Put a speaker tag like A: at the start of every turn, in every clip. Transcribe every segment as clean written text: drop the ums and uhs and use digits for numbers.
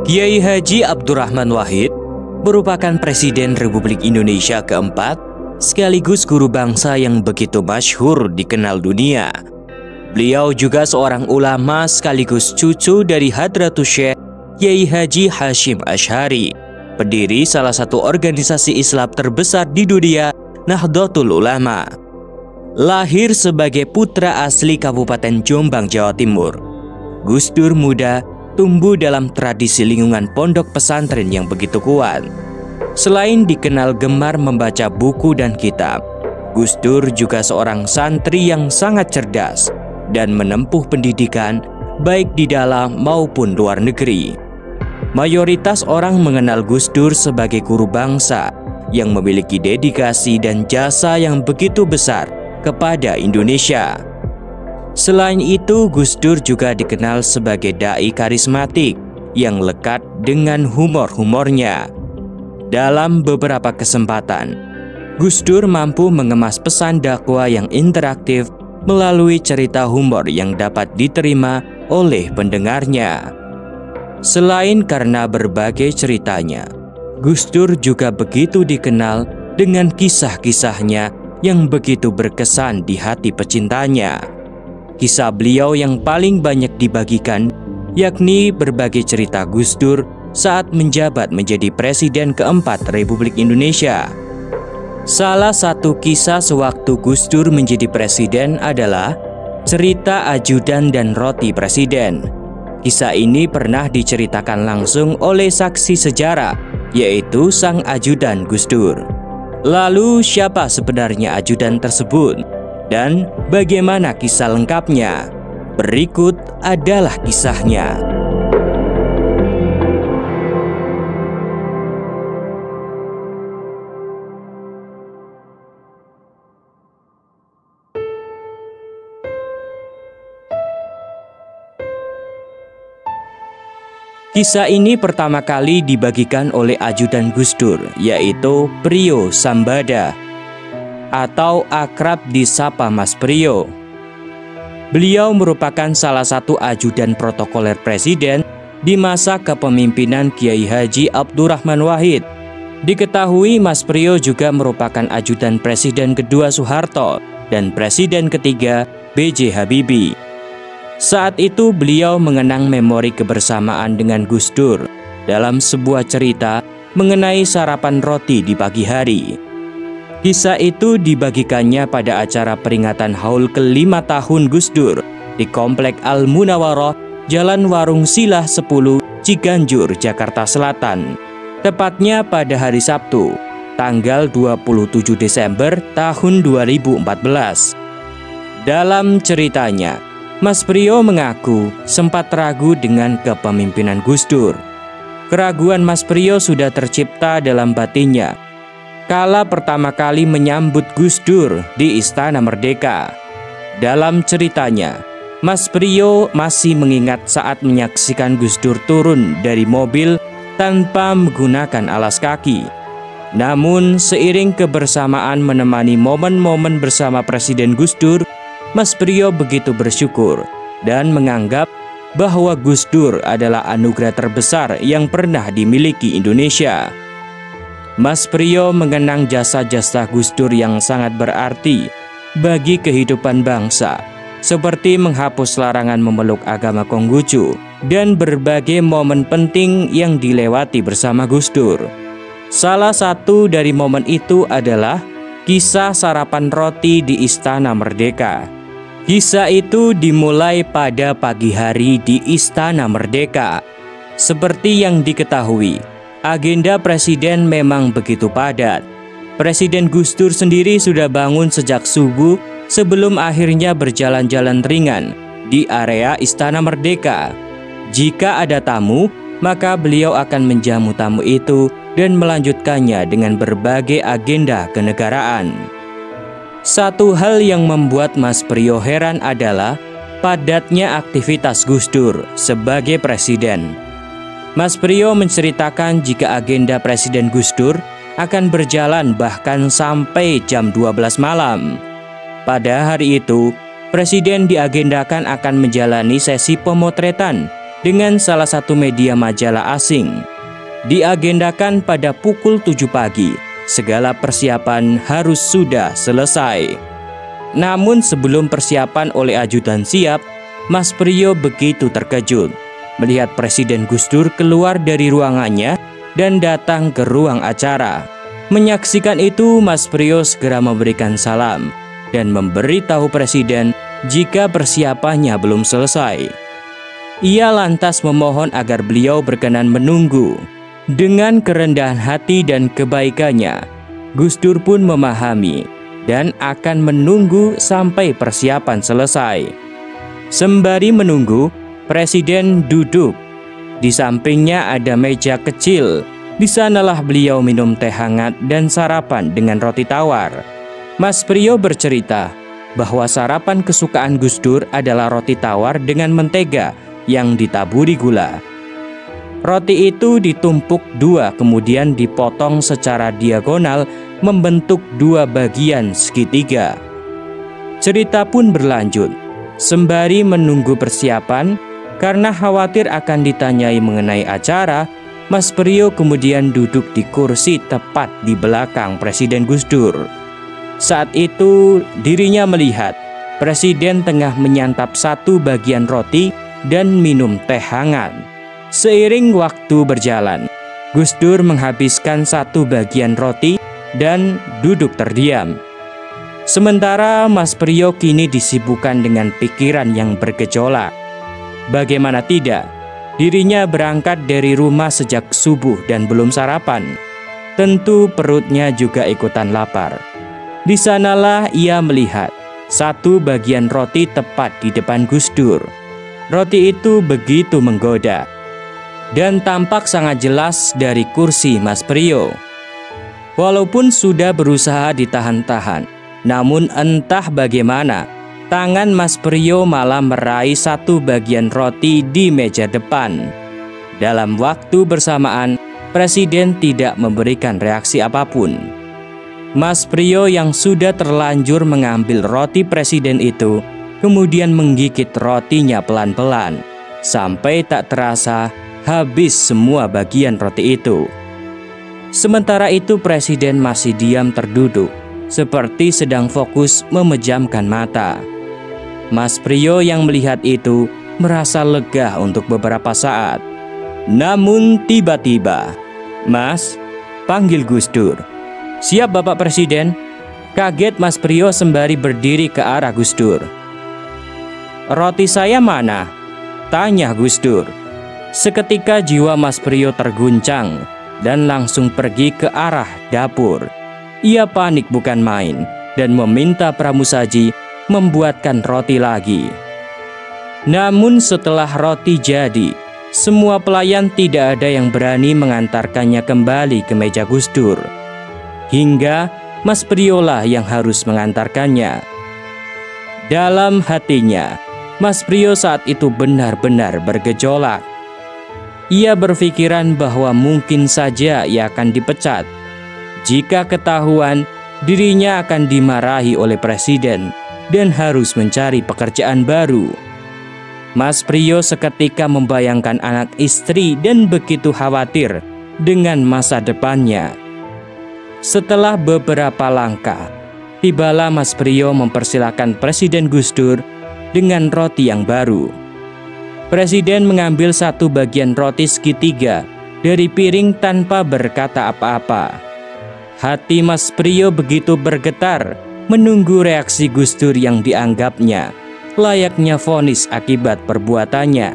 A: Kiai Haji Abdurrahman Wahid merupakan Presiden Republik Indonesia keempat sekaligus guru bangsa yang begitu masyhur dikenal dunia. Beliau juga seorang ulama sekaligus cucu dari Hadratus Syekh Kiai Haji Hashim Asy'ari, pendiri salah satu organisasi Islam terbesar di dunia, Nahdlatul Ulama. Lahir sebagai putra asli Kabupaten Jombang, Jawa Timur, Gus Dur muda tumbuh dalam tradisi lingkungan pondok pesantren yang begitu kuat. Selain dikenal gemar membaca buku dan kitab, Gus Dur juga seorang santri yang sangat cerdas dan menempuh pendidikan baik di dalam maupun luar negeri. Mayoritas orang mengenal Gus Dur sebagai guru bangsa yang memiliki dedikasi dan jasa yang begitu besar kepada Indonesia. Selain itu, Gus Dur juga dikenal sebagai dai karismatik yang lekat dengan humor-humornya. Dalam beberapa kesempatan, Gus Dur mampu mengemas pesan dakwah yang interaktif melalui cerita humor yang dapat diterima oleh pendengarnya. Selain karena berbagai ceritanya, Gus Dur juga begitu dikenal dengan kisah-kisahnya yang begitu berkesan di hati pecintanya. Kisah beliau yang paling banyak dibagikan yakni berbagai cerita Gus Dur saat menjabat menjadi Presiden keempat Republik Indonesia. Salah satu kisah sewaktu Gus Dur menjadi presiden adalah cerita ajudan dan roti presiden. Kisah ini pernah diceritakan langsung oleh saksi sejarah, yaitu sang ajudan Gus Dur. Lalu siapa sebenarnya ajudan tersebut? Dan bagaimana kisah lengkapnya? Berikut adalah kisahnya. Kisah ini pertama kali dibagikan oleh ajudan Gus Dur, yaitu Priyo Sambada, atau akrab disapa Mas Priyo. Beliau merupakan salah satu ajudan protokoler presiden di masa kepemimpinan Kiai Haji Abdurrahman Wahid. Diketahui Mas Priyo juga merupakan ajudan Presiden kedua Soeharto dan Presiden ketiga B.J. Habibie. Saat itu beliau mengenang memori kebersamaan dengan Gus Dur dalam sebuah cerita mengenai sarapan roti di pagi hari. Kisah itu dibagikannya pada acara peringatan haul ke-5 tahun Gus Dur di Komplek Al-Munawarah, Jalan Warung Silah 10, Ciganjur, Jakarta Selatan. Tepatnya pada hari Sabtu, tanggal 27 Desember tahun 2014. Dalam ceritanya, Mas Priyo mengaku sempat ragu dengan kepemimpinan Gus Dur. Keraguan Mas Priyo sudah tercipta dalam batinnya kala pertama kali menyambut Gus Dur di Istana Merdeka. Dalam ceritanya, Mas Priyo masih mengingat saat menyaksikan Gus Dur turun dari mobil tanpa menggunakan alas kaki. Namun seiring kebersamaan menemani momen-momen bersama Presiden Gus Dur, Mas Priyo begitu bersyukur dan menganggap bahwa Gus Dur adalah anugerah terbesar yang pernah dimiliki Indonesia. Mas Priyo mengenang jasa-jasa Gus Dur yang sangat berarti bagi kehidupan bangsa, seperti menghapus larangan memeluk agama Konghucu dan berbagai momen penting yang dilewati bersama Gus Dur. Salah satu dari momen itu adalah kisah sarapan roti di Istana Merdeka. Kisah itu dimulai pada pagi hari di Istana Merdeka. Seperti yang diketahui, agenda presiden memang begitu padat. Presiden Gus Dur sendiri sudah bangun sejak subuh sebelum akhirnya berjalan-jalan ringan di area Istana Merdeka. Jika ada tamu, maka beliau akan menjamu tamu itu dan melanjutkannya dengan berbagai agenda kenegaraan. Satu hal yang membuat Mas Priyo heran adalah padatnya aktivitas Gus Dur sebagai presiden. Mas Priyo menceritakan jika agenda Presiden Gus Dur akan berjalan bahkan sampai jam 12 malam. Pada hari itu, Presiden diagendakan akan menjalani sesi pemotretan dengan salah satu media majalah asing. Diagendakan pada pukul 7 pagi, segala persiapan harus sudah selesai. Namun sebelum persiapan oleh ajudan siap, Mas Priyo begitu terkejut melihat Presiden Gus Dur keluar dari ruangannya dan datang ke ruang acara. Menyaksikan itu, Mas Priyo segera memberikan salam dan memberitahu Presiden jika persiapannya belum selesai. Ia lantas memohon agar beliau berkenan menunggu. Dengan kerendahan hati dan kebaikannya, Gus Dur pun memahami dan akan menunggu sampai persiapan selesai. Sembari menunggu, Presiden duduk. Di sampingnya ada meja kecil. Di sanalah beliau minum teh hangat dan sarapan dengan roti tawar. Mas Priyo bercerita bahwa sarapan kesukaan Gus Dur adalah roti tawar dengan mentega yang ditaburi gula. Roti itu ditumpuk dua, kemudian dipotong secara diagonal membentuk dua bagian segitiga. Cerita pun berlanjut. Sembari menunggu persiapan, karena khawatir akan ditanyai mengenai acara, Mas Priyo kemudian duduk di kursi tepat di belakang Presiden Gus Dur. Saat itu dirinya melihat Presiden tengah menyantap satu bagian roti dan minum teh hangat. Seiring waktu berjalan, Gus Dur menghabiskan satu bagian roti dan duduk terdiam. Sementara Mas Priyo kini disibukkan dengan pikiran yang bergejolak. Bagaimana tidak, dirinya berangkat dari rumah sejak subuh dan belum sarapan. Tentu perutnya juga ikutan lapar. Di sanalah ia melihat satu bagian roti tepat di depan Gus Dur. Roti itu begitu menggoda dan tampak sangat jelas dari kursi Mas Priyo. Walaupun sudah berusaha ditahan-tahan, namun entah bagaimana, tangan Mas Priyo malah meraih satu bagian roti di meja depan. Dalam waktu bersamaan, Presiden tidak memberikan reaksi apapun. Mas Priyo yang sudah terlanjur mengambil roti Presiden itu, kemudian menggigit rotinya pelan-pelan, sampai tak terasa habis semua bagian roti itu. Sementara itu Presiden masih diam terduduk, seperti sedang fokus memejamkan mata. Mas Priyo yang melihat itu merasa lega untuk beberapa saat. Namun tiba-tiba, "Mas," panggil Gus Dur. "Siap Bapak Presiden." Kaget Mas Priyo sembari berdiri ke arah Gus Dur. "Roti saya mana?" tanya Gus Dur. Seketika jiwa Mas Priyo terguncang dan langsung pergi ke arah dapur. Ia panik bukan main dan meminta pramusaji membuatkan roti lagi. Namun setelah roti jadi, semua pelayan tidak ada yang berani mengantarkannya kembali ke meja Gus Dur. Hingga Mas Priyo lah yang harus mengantarkannya. Dalam hatinya, Mas Priyo saat itu benar-benar bergejolak. Ia berpikiran bahwa mungkin saja ia akan dipecat. Jika ketahuan, dirinya akan dimarahi oleh Presiden dan harus mencari pekerjaan baru. Mas Priyo seketika membayangkan anak istri dan begitu khawatir dengan masa depannya. Setelah beberapa langkah, tibalah Mas Priyo mempersilahkan Presiden Gus Dur dengan roti yang baru. Presiden mengambil satu bagian roti segitiga dari piring tanpa berkata apa-apa. Hati Mas Priyo begitu bergetar menunggu reaksi Gus Dur yang dianggapnya layaknya vonis akibat perbuatannya.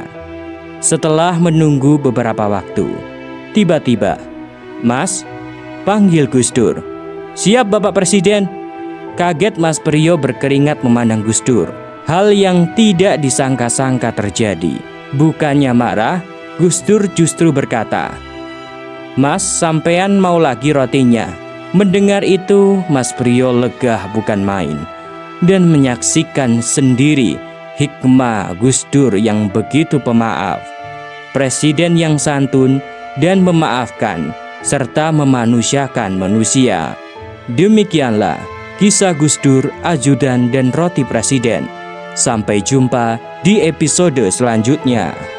A: Setelah menunggu beberapa waktu, tiba-tiba, "Mas," panggil Gus Dur. "Siap Bapak Presiden." Kaget Mas Priyo berkeringat memandang Gus Dur. Hal yang tidak disangka-sangka terjadi. Bukannya marah, Gus Dur justru berkata, "Mas, sampean mau lagi rotinya?" Mendengar itu, Mas Priyo lega bukan main dan menyaksikan sendiri hikmah Gus Dur yang begitu pemaaf. Presiden yang santun dan memaafkan serta memanusiakan manusia. Demikianlah kisah Gus Dur, ajudan dan roti Presiden. Sampai jumpa di episode selanjutnya.